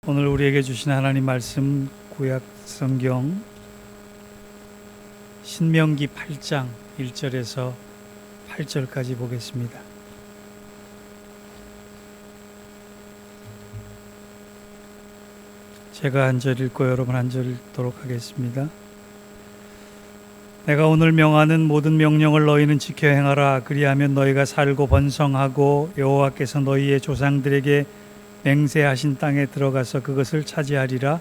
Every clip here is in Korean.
오늘 우리에게 주신 하나님 말씀 구약 성경 신명기 8장 1절에서 8절까지 보겠습니다. 제가 한 절 읽고 여러분 한 절 읽도록 하겠습니다. 내가 오늘 명하는 모든 명령을 너희는 지켜 행하라. 그리하면 너희가 살고 번성하고 여호와께서 너희의 조상들에게 맹세하신 땅에 들어가서 그것을 차지하리라.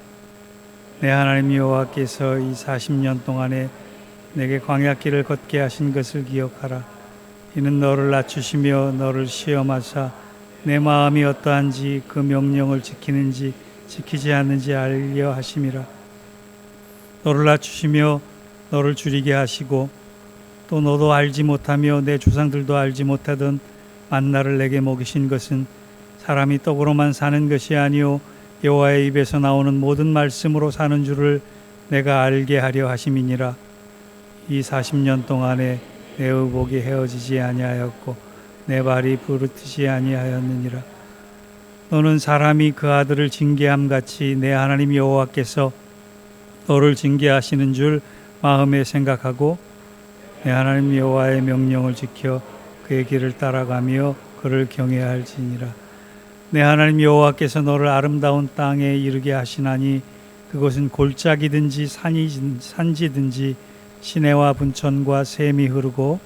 내 하나님 여호와께서 이 40년 동안에 내게 광야길을 걷게 하신 것을 기억하라. 이는 너를 낮추시며 너를 시험하사 내 마음이 어떠한지 그 명령을 지키는지 지키지 않는지 알려 하심이라. 너를 낮추시며 너를 줄이게 하시고 또 너도 알지 못하며 내 조상들도 알지 못하던 만나를 내게 먹이신 것은 사람이 떡으로만 사는 것이 아니요 여호와의 입에서 나오는 모든 말씀으로 사는 줄을 내가 알게 하려 하심이니라. 이 40년 동안에 내 의복이 헤어지지 아니하였고 내 발이 부르트지 아니하였느니라. 너는 사람이 그 아들을 징계함 같이 내 하나님 여호와께서 너를 징계하시는 줄 마음에 생각하고 내 하나님 여호와의 명령을 지켜 그의 길을 따라가며 그를 경외할지니라. 내 하나님 여호와께서 너를 아름다운 땅에 이르게 하시나니 그것은 골짜기든지 산지든지 시내와 분천과 샘이 흐르고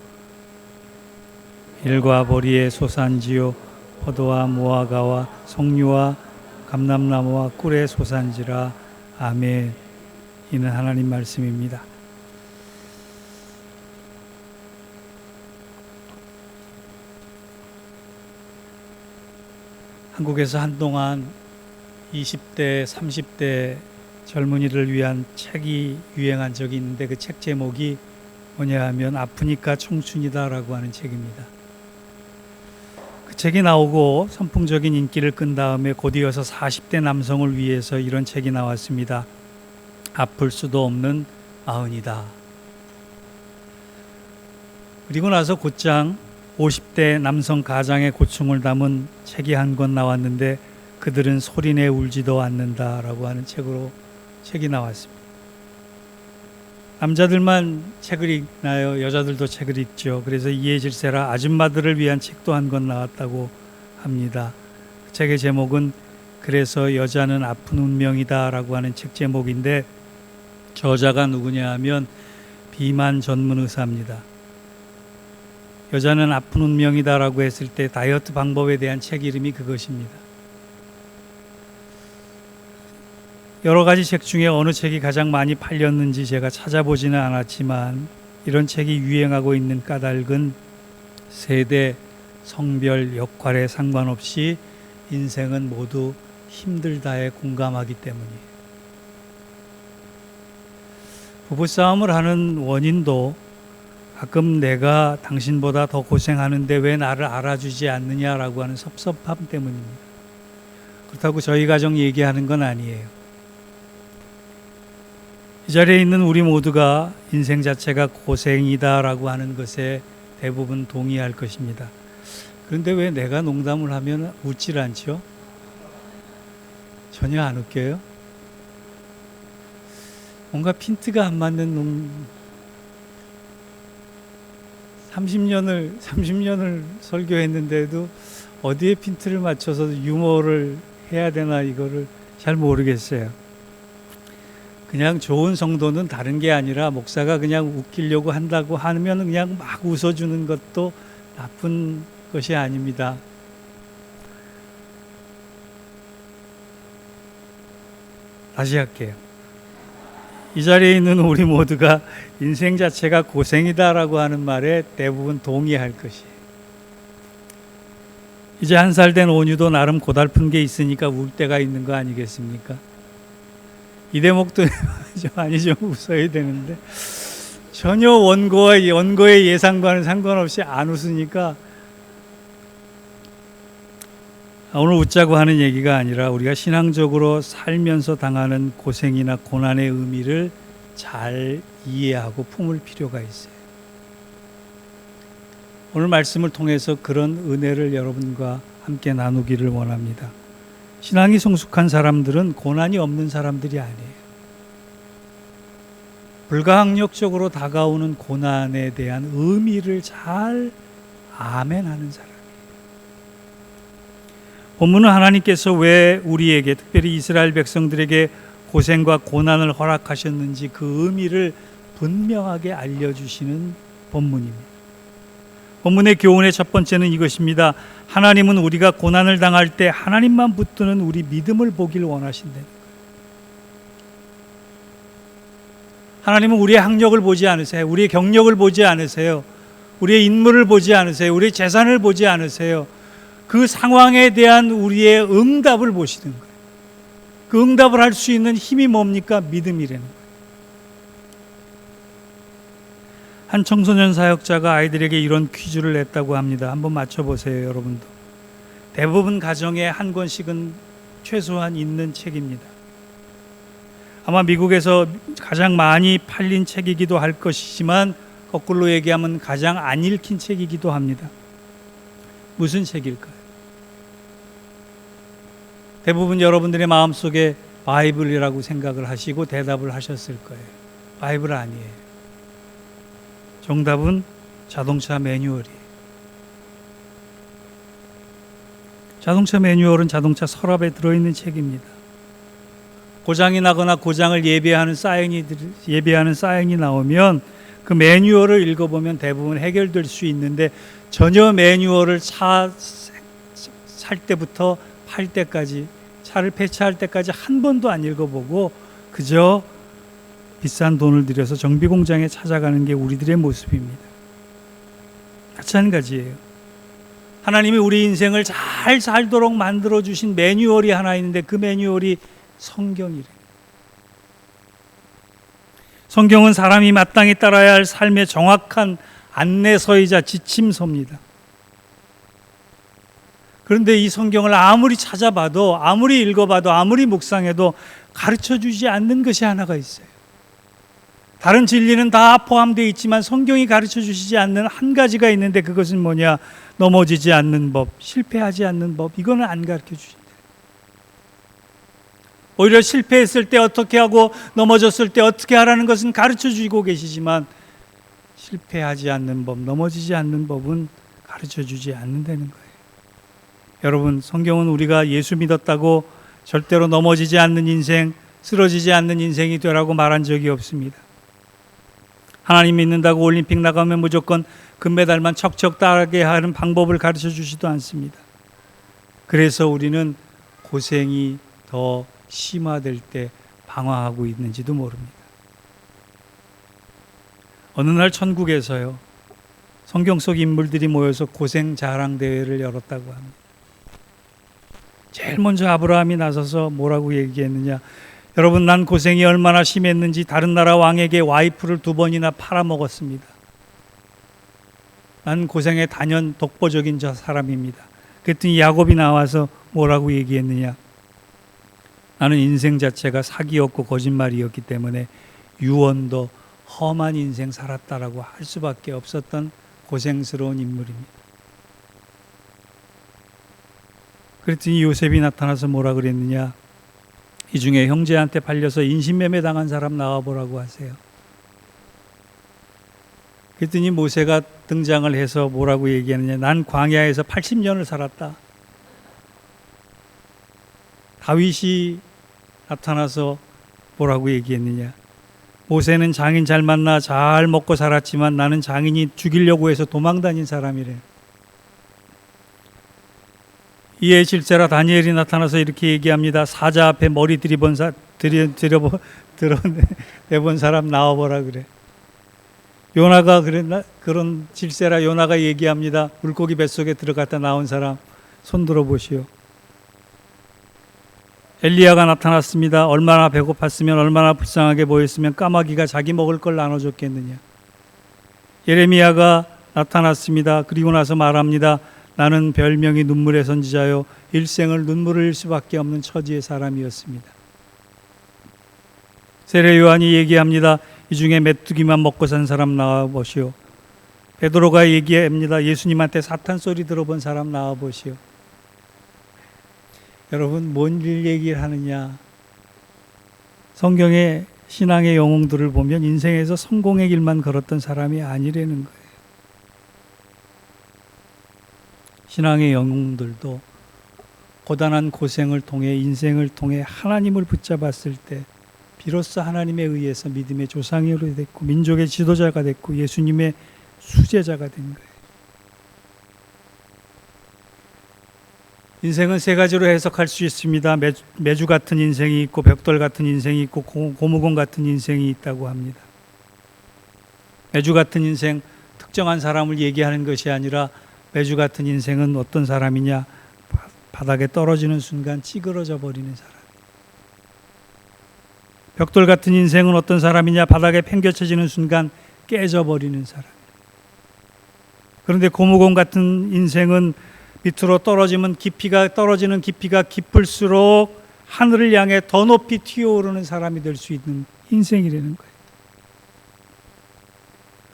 일과 보리의 소산지요 포도와 무화과와 석류와 감람나무와 꿀의 소산지라. 아멘. 이는 하나님 말씀입니다. 한국에서 한동안 20대, 30대 젊은이를 위한 책이 유행한 적이 있는데 그 책 제목이 뭐냐 하면 아프니까 청춘이다라고 하는 책입니다. 그 책이 나오고 선풍적인 인기를 끈 다음에 곧이어서 40대 남성을 위해서 이런 책이 나왔습니다. 아플 수도 없는 마흔이다. 그리고 나서 곧장 50대 남성 가장의 고충을 담은 책이 한 권 나왔는데 그들은 소리내 울지도 않는다라고 하는 책이 나왔습니다. 남자들만 책을 읽나요? 여자들도 책을 읽죠. 그래서 이해질세라 아줌마들을 위한 책도 한 권 나왔다고 합니다. 그 책의 제목은 그래서 여자는 아픈 운명이다라고 하는 책 제목인데 저자가 누구냐 하면 비만 전문 의사입니다. 여자는 아픈 운명이다라고 했을 때 다이어트 방법에 대한 책 이름이 그것입니다. 여러 가지 책 중에 어느 책이 가장 많이 팔렸는지 제가 찾아보지는 않았지만 이런 책이 유행하고 있는 까닭은 세대, 성별, 역할에 상관없이 인생은 모두 힘들다에 공감하기 때문이에요. 부부싸움을 하는 원인도 가끔 내가 당신보다 더 고생하는데 왜 나를 알아주지 않느냐라고 하는 섭섭함 때문입니다. 그렇다고 저희 가정 얘기하는 건 아니에요. 이 자리에 있는 우리 모두가 인생 자체가 고생이다라고 하는 것에 대부분 동의할 것입니다. 그런데 왜 내가 농담을 하면 웃질 않죠? 전혀 안 웃겨요? 뭔가 핀트가 안 맞는 30년을 설교했는데도 어디에 핀트를 맞춰서 유머를 해야 되나 이거를 잘 모르겠어요. 그냥 좋은 성도는 다른 게 아니라 목사가 그냥 웃기려고 한다고 하면 그냥 막 웃어주는 것도 나쁜 것이 아닙니다. 다시 할게요. 이 자리에 있는 우리 모두가 인생 자체가 고생이다라고 하는 말에 대부분 동의할 것이에요. 이제 1살 된 온유도 나름 고달픈 게 있으니까 울 때가 있는 거 아니겠습니까? 이 대목도 많이 좀 웃어야 되는데 전혀 원고의 예상과는 상관없이 안 웃으니까 오늘 웃자고 하는 얘기가 아니라 우리가 신앙적으로 살면서 당하는 고생이나 고난의 의미를 잘 이해하고 품을 필요가 있어요. 오늘 말씀을 통해서 그런 은혜를 여러분과 함께 나누기를 원합니다. 신앙이 성숙한 사람들은 고난이 없는 사람들이 아니에요. 불가항력적으로 다가오는 고난에 대한 의미를 잘 아멘하는 사람이에요. 본문은 하나님께서 왜 우리에게, 특별히 이스라엘 백성들에게 고생과 고난을 허락하셨는지 그 의미를 분명하게 알려주시는 본문입니다. 본문의 교훈의 첫 번째는 이것입니다. 하나님은 우리가 고난을 당할 때 하나님만 붙드는 우리 믿음을 보길 원하신다. 하나님은 우리의 학력을 보지 않으세요. 우리의 경력을 보지 않으세요. 우리의 인물을 보지 않으세요. 우리의 재산을 보지 않으세요. 그 상황에 대한 우리의 응답을 보시는 거예요. 그 응답을 할 수 있는 힘이 뭡니까? 믿음이라는 거예요. 한 청소년 사역자가 아이들에게 이런 퀴즈를 냈다고 합니다. 한번 맞춰보세요, 여러분도. 대부분 가정에 한 권씩은 최소한 있는 책입니다. 아마 미국에서 가장 많이 팔린 책이기도 할 것이지만 거꾸로 얘기하면 가장 안 읽힌 책이기도 합니다. 무슨 책일까요? 대부분 여러분들의 마음속에 바이블이라고 생각을 하시고 대답을 하셨을 거예요. 바이블 아니에요. 정답은 자동차 매뉴얼이에요. 자동차 매뉴얼은 자동차 서랍에 들어있는 책입니다. 고장이 나거나 고장을 예비하는 사인이 나오면 그 매뉴얼을 읽어보면 대부분 해결될 수 있는데 전혀 매뉴얼을 차 살 때부터 팔 때까지, 차를 폐차할 때까지 한 번도 안 읽어보고 그저 비싼 돈을 들여서 정비공장에 찾아가는 게 우리들의 모습입니다. 마찬가지예요. 하나님이 우리 인생을 잘 살도록 만들어주신 매뉴얼이 하나 있는데 그 매뉴얼이 성경이래요. 성경은 사람이 마땅히 따라야 할 삶의 정확한 안내서이자 지침서입니다. 그런데 이 성경을 아무리 찾아봐도, 아무리 읽어봐도, 아무리 묵상해도 가르쳐주지 않는 것이 하나가 있어요. 다른 진리는 다 포함되어 있지만 성경이 가르쳐주시지 않는 한 가지가 있는데 그것은 뭐냐? 넘어지지 않는 법, 실패하지 않는 법. 이거는 안 가르쳐주신다. 오히려 실패했을 때 어떻게 하고 넘어졌을 때 어떻게 하라는 것은 가르쳐주고 계시지만 실패하지 않는 법, 넘어지지 않는 법은 가르쳐주지 않는다는 거예요. 여러분, 성경은 우리가 예수 믿었다고 절대로 넘어지지 않는 인생, 쓰러지지 않는 인생이 되라고 말한 적이 없습니다. 하나님 믿는다고 올림픽 나가면 무조건 금메달만 척척 따게 하는 방법을 가르쳐 주지도 않습니다. 그래서 우리는 고생이 더 심화될 때 방황하고 있는지도 모릅니다. 어느 날 천국에서요, 성경 속 인물들이 모여서 고생 자랑 대회를 열었다고 합니다. 제일 먼저 아브라함이 나서서 뭐라고 얘기했느냐? 여러분, 난 고생이 얼마나 심했는지 다른 나라 왕에게 와이프를 2번이나 팔아먹었습니다. 난 고생의 단연 독보적인 사람입니다. 그랬더니 야곱이 나와서 뭐라고 얘기했느냐? 나는 인생 자체가 사기였고 거짓말이었기 때문에 유언도 험한 인생 살았다라고 할 수밖에 없었던 고생스러운 인물입니다. 그랬더니 요셉이 나타나서 뭐라 그랬느냐? 이 중에 형제한테 팔려서 인신매매 당한 사람 나와보라고 하세요. 그랬더니 모세가 등장을 해서 뭐라고 얘기하느냐? 난 광야에서 80년을 살았다. 다윗이 나타나서 뭐라고 얘기했느냐? 모세는 장인 잘 만나 잘 먹고 살았지만 나는 장인이 죽이려고 해서 도망다닌 사람이래. 이에 실제라 다니엘이 나타나서 이렇게 얘기합니다. 사자 앞에 머리 들여본 사람 나와보라 그래. 요나가 그런 질세라 요나가 얘기합니다. 물고기 뱃속에 들어갔다 나온 사람 손 들어보시오. 엘리야가 나타났습니다. 얼마나 배고팠으면, 얼마나 불쌍하게 보였으면 까마귀가 자기 먹을 걸 나눠줬겠느냐. 예레미야가 나타났습니다. 그리고 나서 말합니다. 나는 별명이 눈물의 선지자요, 일생을 눈물을 흘릴 수밖에 없는 처지의 사람이었습니다. 세례 요한이 얘기합니다. 이 중에 메뚜기만 먹고 산 사람 나와보시오. 베드로가 얘기합니다. 예수님한테 사탄 소리 들어본 사람 나와보시오. 여러분, 뭔 일 얘기를 하느냐? 성경의 신앙의 영웅들을 보면 인생에서 성공의 길만 걸었던 사람이 아니라는 거예요. 신앙의 영웅들도 고단한 고생을 통해, 인생을 통해 하나님을 붙잡았을 때 비로소 하나님에 의해서 믿음의 조상이 됐고 민족의 지도자가 됐고 예수님의 수제자가 된 거예요. 인생은 세 가지로 해석할 수 있습니다. 매주 같은 인생이 있고 벽돌 같은 인생이 있고 고무공 같은 인생이 있다고 합니다. 매주 같은 인생, 특정한 사람을 얘기하는 것이 아니라 매주 같은 인생은 어떤 사람이냐? 바닥에 떨어지는 순간 찌그러져 버리는 사람. 벽돌 같은 인생은 어떤 사람이냐? 바닥에 팽겨쳐지는 순간 깨져버리는 사람. 그런데 고무공 같은 인생은 밑으로 떨어지면 떨어지는 깊이가 깊을수록 하늘을 향해 더 높이 튀어오르는 사람이 될 수 있는 인생이라는 거예요.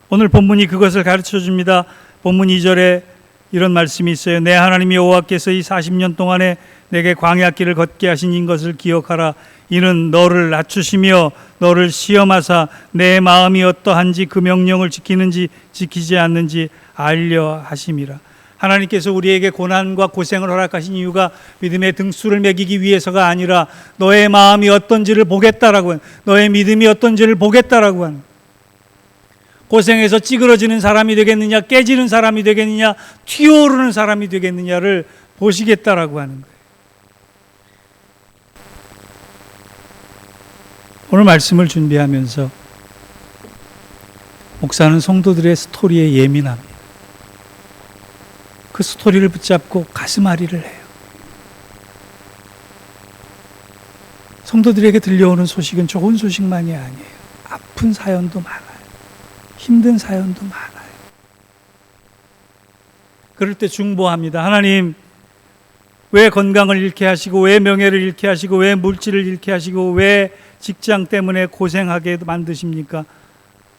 오늘 본문이 그것을 가르쳐 줍니다. 본문 2절에 이런 말씀이 있어요. 내 하나님 여호와께서 이 40년 동안에 내게 광야길을 걷게 하신 것을 기억하라. 이는 너를 낮추시며 너를 시험하사 내 마음이 어떠한지 그 명령을 지키는지 지키지 않는지 알려 하심이라. 하나님께서 우리에게 고난과 고생을 허락하신 이유가 믿음의 등수를 매기기 위해서가 아니라 너의 마음이 어떤지를 보겠다라고 하는, 너의 믿음이 어떤지를 보겠다라고 하는, 고생해서 찌그러지는 사람이 되겠느냐, 깨지는 사람이 되겠느냐, 튀어오르는 사람이 되겠느냐를 보시겠다라고 하는 거예요. 오늘 말씀을 준비하면서 목사는 성도들의 스토리에 예민합니다. 그 스토리를 붙잡고 가슴앓이를 해요. 성도들에게 들려오는 소식은 좋은 소식만이 아니에요. 아픈 사연도 많아요. 힘든 사연도 많아요. 그럴 때 중보합니다. 하나님, 왜 건강을 잃게 하시고, 왜 명예를 잃게 하시고, 왜 물질을 잃게 하시고, 왜 직장 때문에 고생하게 만드십니까?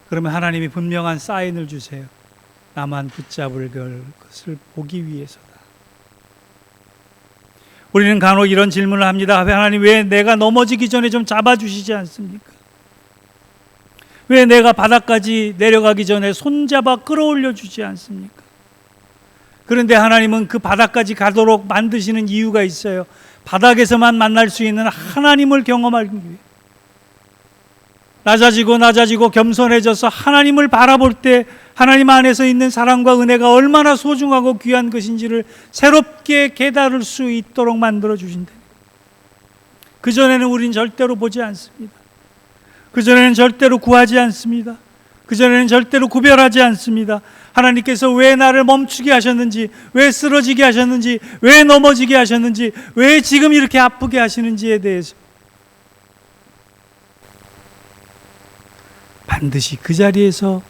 그러면 하나님이 분명한 사인을 주세요. 나만 붙잡을 것을 보기 위해서다. 우리는 간혹 이런 질문을 합니다. 하나님, 왜 내가 넘어지기 전에 좀 잡아주시지 않습니까? 왜 내가 바닥까지 내려가기 전에 손잡아 끌어올려 주지 않습니까? 그런데 하나님은 그 바닥까지 가도록 만드시는 이유가 있어요. 바닥에서만 만날 수 있는 하나님을 경험하기 위해. 낮아지고 겸손해져서 하나님을 바라볼 때 하나님 안에서 있는 사랑과 은혜가 얼마나 소중하고 귀한 것인지를 새롭게 깨달을 수 있도록 만들어 주신다. 그전에는 우린 절대로 보지 않습니다. 그전에는 절대로 구하지 않습니다. 그전에는 절대로 구별하지 않습니다. 하나님께서 왜 나를 멈추게 하셨는지, 왜 쓰러지게 하셨는지, 왜 넘어지게 하셨는지, 왜 지금 이렇게 아프게 하시는지에 대해서 반드시 그 자리에서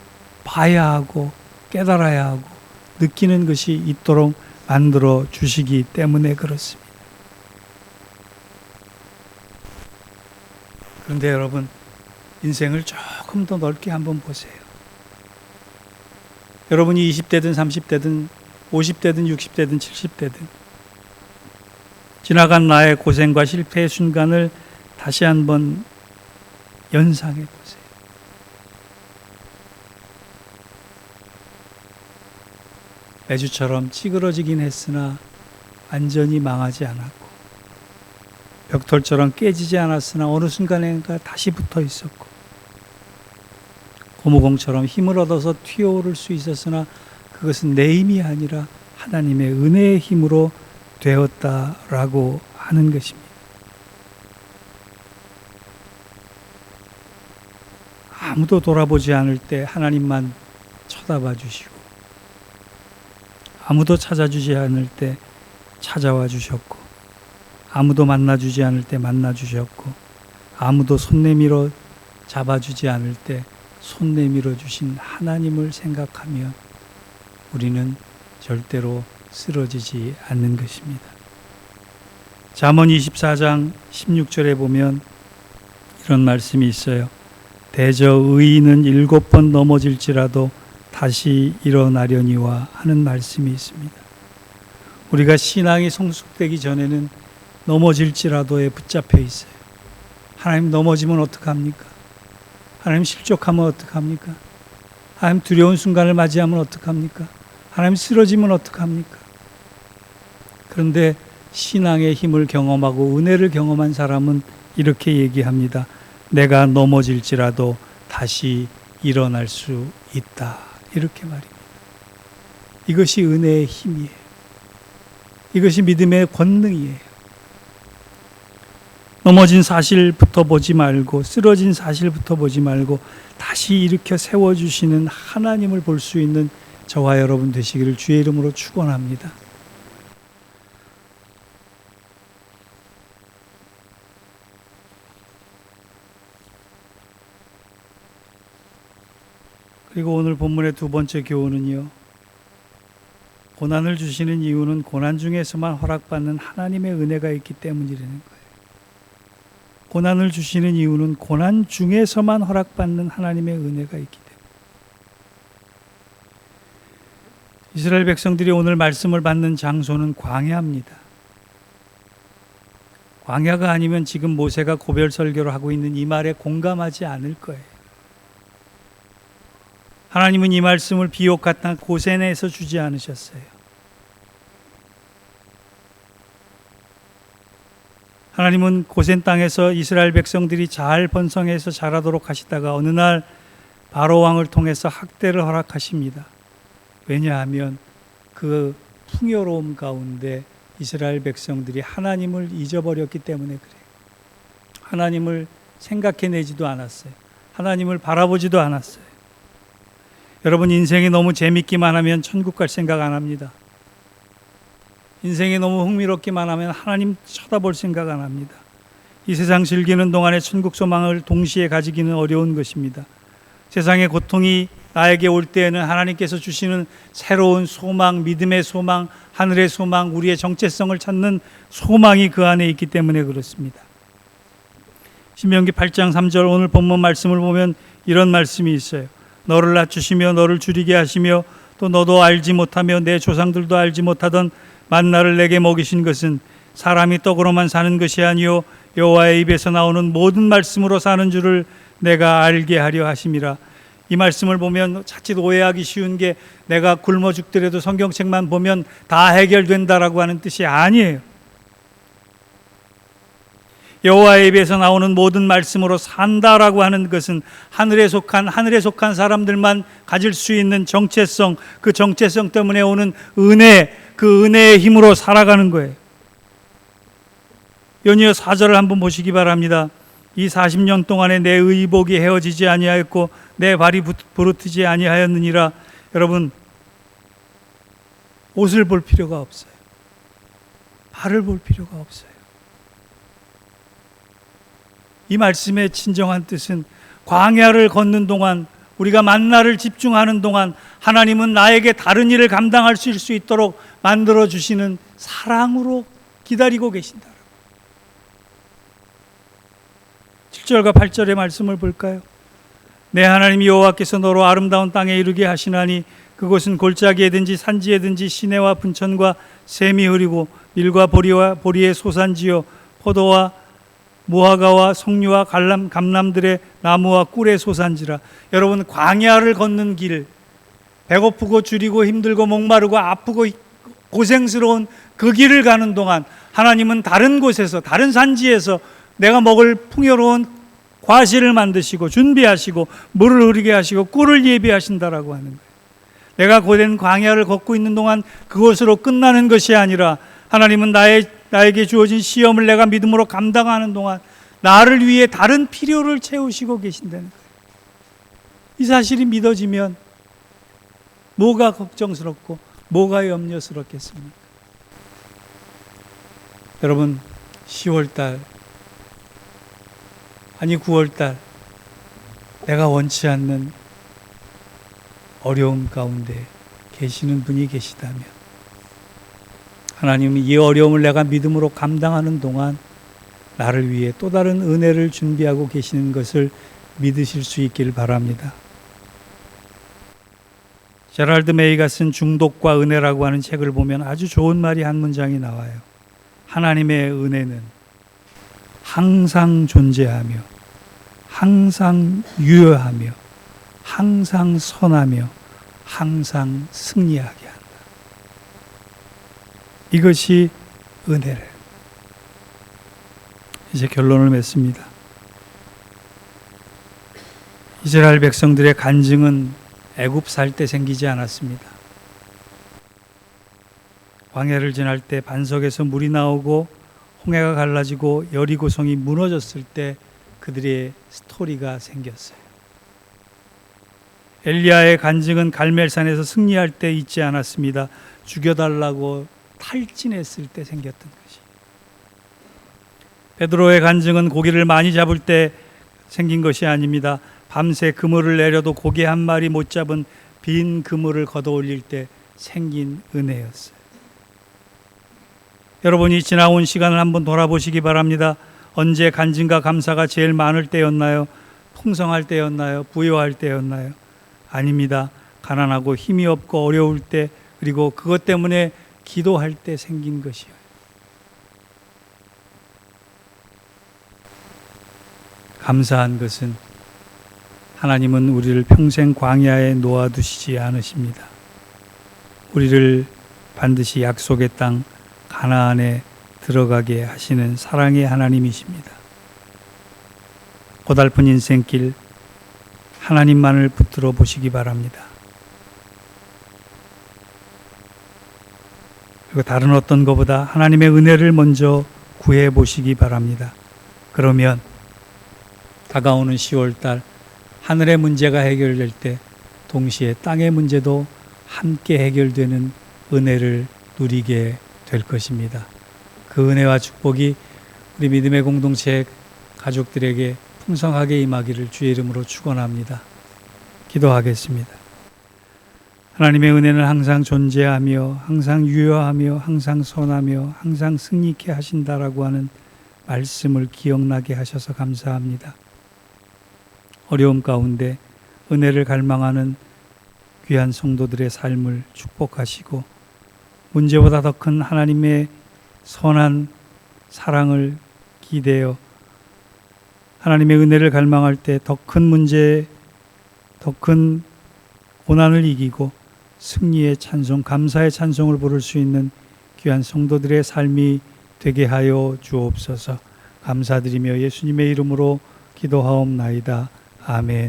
봐야 하고 깨달아야 하고 느끼는 것이 있도록 만들어 주시기 때문에 그렇습니다. 그런데 여러분, 인생을 조금 더 넓게 한번 보세요. 여러분이 20대든 30대든 50대든 60대든 70대든 지나간 나의 고생과 실패의 순간을 다시 한번 연상해 보세요. 매주처럼 찌그러지긴 했으나 완전히 망하지 않았고, 벽돌처럼 깨지지 않았으나 어느 순간인가 다시 붙어 있었고, 고무공처럼 힘을 얻어서 튀어오를 수 있었으나 그것은 내 힘이 아니라 하나님의 은혜의 힘으로 되었다라고 하는 것입니다. 아무도 돌아보지 않을 때 하나님만 쳐다봐 주시고, 아무도 찾아주지 않을 때 찾아와 주셨고, 아무도 만나주지 않을 때 만나주셨고, 아무도 손 내밀어 잡아주지 않을 때 손 내밀어 주신 하나님을 생각하면 우리는 절대로 쓰러지지 않는 것입니다. 잠언 24장 16절에 보면 이런 말씀이 있어요. 대저 의인은 7번 넘어질지라도 다시 일어나려니와 하는 말씀이 있습니다. 우리가 신앙이 성숙되기 전에는 넘어질지라도에 붙잡혀 있어요. 하나님 넘어지면 어떡합니까? 하나님 실족하면 어떡합니까? 하나님 두려운 순간을 맞이하면 어떡합니까? 하나님 쓰러지면 어떡합니까? 그런데 신앙의 힘을 경험하고 은혜를 경험한 사람은 이렇게 얘기합니다. 내가 넘어질지라도 다시 일어날 수 있다. 이렇게 말입니다. 이것이 은혜의 힘이에요. 이것이 믿음의 권능이에요. 넘어진 사실부터 보지 말고, 쓰러진 사실부터 보지 말고 다시 일으켜 세워주시는 하나님을 볼 수 있는 저와 여러분 되시기를 주의 이름으로 축원합니다. 그리고 오늘 본문의 두 번째 교훈은요, 고난을 주시는 이유는 고난 중에서만 허락받는 하나님의 은혜가 있기 때문이라는 거예요. 고난을 주시는 이유는 고난 중에서만 허락받는 하나님의 은혜가 있기 때문에. 이스라엘 백성들이 오늘 말씀을 받는 장소는 광야입니다. 광야가 아니면 지금 모세가 고별 설교를 하고 있는 이 말에 공감하지 않을 거예요. 하나님은 이 말씀을 비옥 같은 고센에서 주지 않으셨어요. 하나님은 고센 땅에서 이스라엘 백성들이 잘 번성해서 자라도록 하시다가 어느 날 바로 왕을 통해서 학대를 허락하십니다. 왜냐하면 그 풍요로움 가운데 이스라엘 백성들이 하나님을 잊어버렸기 때문에 그래요. 하나님을 생각해내지도 않았어요. 하나님을 바라보지도 않았어요. 여러분, 인생이 너무 재밌기만 하면 천국 갈 생각 안 합니다. 인생이 너무 흥미롭기만 하면 하나님 쳐다볼 생각 안 합니다. 이 세상 즐기는 동안에 천국 소망을 동시에 가지기는 어려운 것입니다. 세상의 고통이 나에게 올 때에는 하나님께서 주시는 새로운 소망, 믿음의 소망, 하늘의 소망, 우리의 정체성을 찾는 소망이 그 안에 있기 때문에 그렇습니다. 신명기 8장 3절 오늘 본문 말씀을 보면 이런 말씀이 있어요. 너를 낮추시며 너를 줄이게 하시며 또 너도 알지 못하며 내 조상들도 알지 못하던 만나를 내게 먹이신 것은 사람이 떡으로만 사는 것이 아니요 여호와의 입에서 나오는 모든 말씀으로 사는 줄을 내가 알게 하려 하심이라. 이 말씀을 보면 자칫 오해하기 쉬운 게 내가 굶어 죽더라도 성경책만 보면 다 해결된다라고 하는 뜻이 아니에요. 여호와의 입에서 나오는 모든 말씀으로 산다라고 하는 것은 하늘에 속한 사람들만 가질 수 있는 정체성, 그 정체성 때문에 오는 은혜, 그 은혜의 힘으로 살아가는 거예요. 연이어 4절을 한번 보시기 바랍니다. 이 40년 동안에 내 의복이 헤어지지 아니하였고 내 발이 부르트지 아니하였느니라. 여러분, 옷을 볼 필요가 없어요. 발을 볼 필요가 없어요. 이 말씀의 진정한 뜻은 광야를 걷는 동안, 우리가 만나를 집중하는 동안 하나님은 나에게 다른 일을 감당할 수 있도록 만들어주시는 사랑으로 기다리고 계신다. 7절과 8절의 말씀을 볼까요? 내 하나님 여호와께서 너로 아름다운 땅에 이르게 하시나니 그곳은 골짜기에든지 산지에든지 시내와 분천과 샘이 흐리고 밀과 보리의 소산지요 포도와 무화과와 석류와 감람들의 나무와 꿀의 소산지라. 여러분, 광야를 걷는 길, 배고프고 줄이고 힘들고 목마르고 아프고 고생스러운 그 길을 가는 동안 하나님은 다른 곳에서, 다른 산지에서 내가 먹을 풍요로운 과실을 만드시고 준비하시고 물을 흐르게 하시고 꿀을 예비하신다라고 하는 거예요. 내가 고된 광야를 걷고 있는 동안 그것으로 끝나는 것이 아니라 하나님은 나에게 주어진 시험을 내가 믿음으로 감당하는 동안 나를 위해 다른 필요를 채우시고 계신다는 거예요. 이 사실이 믿어지면 뭐가 걱정스럽고 뭐가 염려스럽겠습니까? 여러분, 10월달 아니 9월달 내가 원치 않는 어려움 가운데 계시는 분이 계시다면 하나님이 이 어려움을 내가 믿음으로 감당하는 동안 나를 위해 또 다른 은혜를 준비하고 계시는 것을 믿으실 수 있기를 바랍니다. 제랄드 메이가 쓴 중독과 은혜라고 하는 책을 보면 아주 좋은 말이 한 문장이 나와요. 하나님의 은혜는 항상 존재하며 항상 유효하며 항상 선하며 항상 승리하게 한다. 이것이 은혜를. 이제 결론을 맺습니다. 이스라엘 백성들의 간증은 애굽 살 때 생기지 않았습니다. 광야를 지날 때 반석에서 물이 나오고 홍해가 갈라지고 여리고성이 무너졌을 때 그들의 스토리가 생겼어요. 엘리야의 간증은 갈멜산에서 승리할 때 있지 않았습니다. 죽여달라고 탈진했을 때 생겼던 것이. 베드로의 간증은 고기를 많이 잡을 때 생긴 것이 아닙니다. 밤새 그물을 내려도 고기 한 마리 못 잡은 빈 그물을 걷어 올릴 때 생긴 은혜였어요. 여러분이 지나온 시간을 한번 돌아보시기 바랍니다. 언제 간증과 감사가 제일 많을 때였나요? 풍성할 때였나요? 부유할 때였나요? 아닙니다. 가난하고 힘이 없고 어려울 때, 그리고 그것 때문에 기도할 때 생긴 것이요. 감사한 것은 하나님은 우리를 평생 광야에 놓아두시지 않으십니다. 우리를 반드시 약속의 땅 가나안에 들어가게 하시는 사랑의 하나님이십니다. 고달픈 인생길 하나님만을 붙들어 보시기 바랍니다. 그리고 다른 어떤 것보다 하나님의 은혜를 먼저 구해 보시기 바랍니다. 그러면 다가오는 10월달 하늘의 문제가 해결될 때 동시에 땅의 문제도 함께 해결되는 은혜를 누리게 될 것입니다. 그 은혜와 축복이 우리 믿음의 공동체 가족들에게 풍성하게 임하기를 주의 이름으로 축원합니다. 기도하겠습니다. 하나님의 은혜는 항상 존재하며 항상 유효하며 항상 선하며 항상 승리케 하신다라고 하는 말씀을 기억나게 하셔서 감사합니다. 어려움 가운데 은혜를 갈망하는 귀한 성도들의 삶을 축복하시고 문제보다 더 큰 하나님의 선한 사랑을 기대어 하나님의 은혜를 갈망할 때 더 큰 문제, 더 큰 고난을 이기고 승리의 찬송, 감사의 찬송을 부를 수 있는 귀한 성도들의 삶이 되게 하여 주옵소서. 감사드리며 예수님의 이름으로 기도하옵나이다. 아멘.